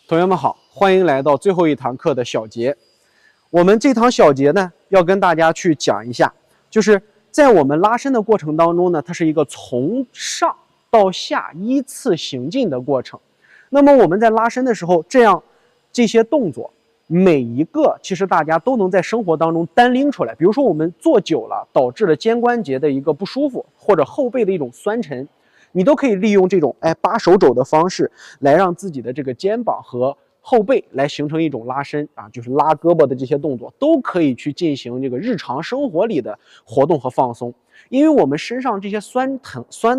同学们好，欢迎来到最后一堂课的小节。我们这堂小节呢，要跟大家去讲一下，就是在我们拉伸的过程当中呢，它是一个从上到下依次行进的过程。那么我们在拉伸的时候，这些动作，每一个其实大家都能在生活当中单拎出来。比如说我们坐久了，导致了肩关节的一个不舒服，或者后背的一种酸沉。你都可以利用这种扒手肘的方式来让自己的这个肩膀和后背来形成一种拉伸啊，就是拉胳膊的这些动作都可以去进行这个日常生活里的活动和放松。因为我们身上这些酸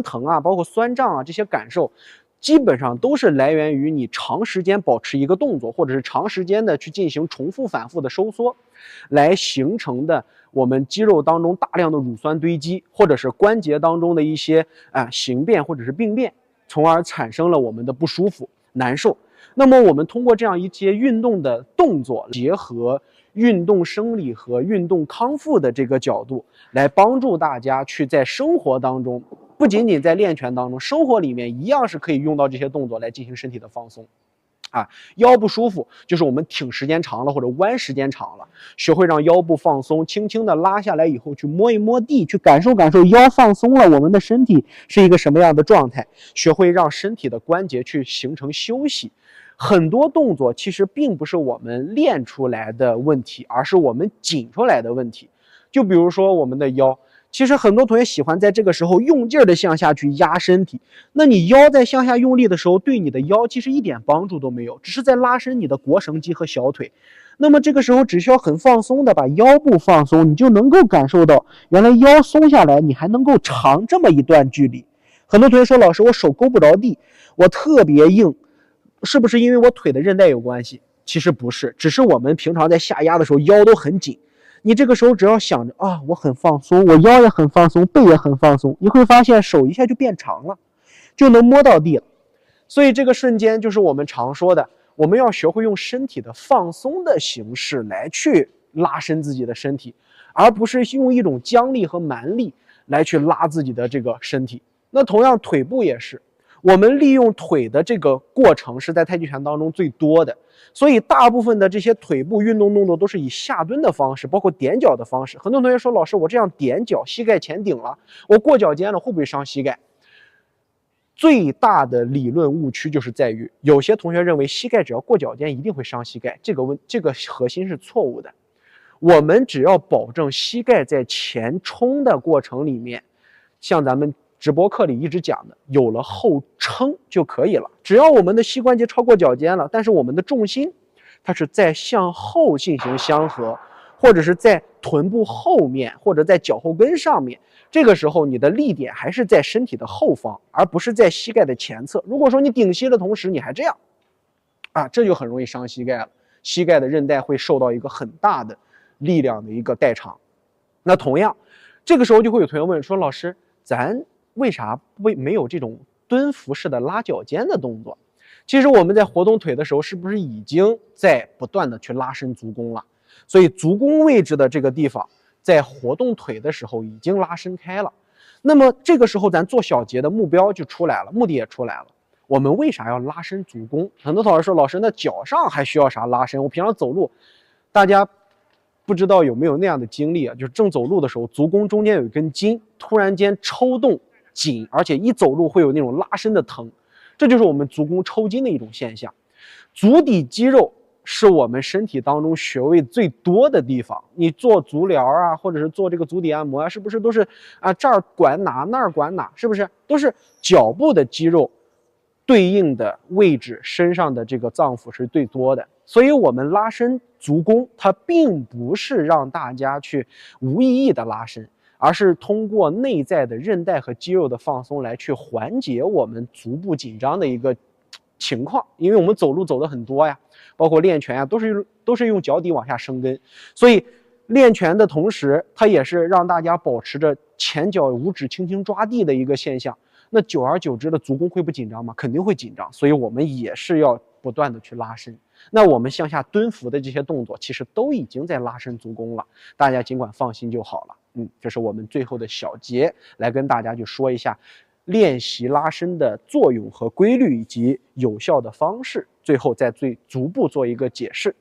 疼啊，包括酸胀啊这些感受，基本上都是来源于你长时间保持一个动作，或者是长时间的去进行重复反复的收缩，来形成的我们肌肉当中大量的乳酸堆积，或者是关节当中的一些形变或者是病变，从而产生了我们的不舒服、难受。那么我们通过这样一些运动的动作，结合运动生理和运动康复的这个角度，来帮助大家去在生活当中，不仅仅在练拳当中，生活里面一样是可以用到这些动作来进行身体的放松。腰不舒服，就是我们挺时间长了或者弯时间长了，学会让腰部放松，轻轻的拉下来以后，去摸一摸地，去感受感受腰放松了，我们的身体是一个什么样的状态，学会让身体的关节去形成休息。很多动作其实并不是我们练出来的问题，而是我们紧出来的问题。就比如说我们的腰，其实很多同学喜欢在这个时候用劲的向下去压身体，那你腰在向下用力的时候，对你的腰其实一点帮助都没有，只是在拉伸你的腘绳肌和小腿。那么这个时候只需要很放松的把腰部放松，你就能够感受到原来腰松下来，你还能够长这么一段距离。很多同学说，老师我手勾不着地，我特别硬，是不是因为我腿的韧带有关系？其实不是，只是我们平常在下压的时候腰都很紧。你这个时候只要想着我很放松，我腰也很放松，背也很放松，你会发现手一下就变长了，就能摸到地了。所以这个瞬间就是我们常说的，我们要学会用身体的放松的形式来去拉伸自己的身体，而不是用一种僵力和蛮力来去拉自己的这个身体。那同样腿部也是，我们利用腿的这个过程是在太极拳当中最多的，所以大部分的这些腿部运动动作都是以下蹲的方式，包括踮脚的方式。很多同学说，老师我这样踮脚，膝盖前顶了，我过脚尖了，会不会伤膝盖？最大的理论误区就是在于，有些同学认为膝盖只要过脚尖一定会伤膝盖，这个核心是错误的。我们只要保证膝盖在前冲的过程里面，像咱们直播课里一直讲的，有了后撑就可以了。只要我们的膝关节超过脚尖了，但是我们的重心它是在向后进行相合，或者是在臀部后面，或者在脚后跟上面，这个时候你的力点还是在身体的后方，而不是在膝盖的前侧。如果说你顶膝的同时你还这样这就很容易伤膝盖了，膝盖的韧带会受到一个很大的力量的一个代偿。那同样这个时候就会有同学问说，老师咱为啥没有这种蹲伏式的拉脚尖的动作？其实我们在活动腿的时候，是不是已经在不断的去拉伸足弓了？所以足弓位置的这个地方，在活动腿的时候已经拉伸开了。那么这个时候咱做小节的目标就出来了，目的也出来了。我们为啥要拉伸足弓？很多同学说，老师那脚上还需要啥拉伸？我平常走路，大家不知道有没有那样的经历啊？就是正走路的时候，足弓中间有一根筋，突然间抽动紧，而且一走路会有那种拉伸的疼，这就是我们足弓抽筋的一种现象。足底肌肉是我们身体当中穴位最多的地方，你做足疗或者是做这个足底按摩是不是都是这儿管哪那儿管哪？是不是都是脚部的肌肉对应的位置，身上的这个脏腑是最多的？所以我们拉伸足弓，它并不是让大家去无意义的拉伸，而是通过内在的韧带和肌肉的放松来去缓解我们足部紧张的一个情况。因为我们走路走的很多呀，包括练拳都是用脚底往下生根，所以练拳的同时，它也是让大家保持着前脚五指轻轻抓地的一个现象。那久而久之的足弓会不紧张吗？肯定会紧张，所以我们也是要不断的去拉伸。那我们向下蹲伏的这些动作，其实都已经在拉伸足弓了，大家尽管放心就好了。这是我们最后的小节，来跟大家去说一下，练习拉伸的作用和规律以及有效的方式，最后再逐步做一个解释。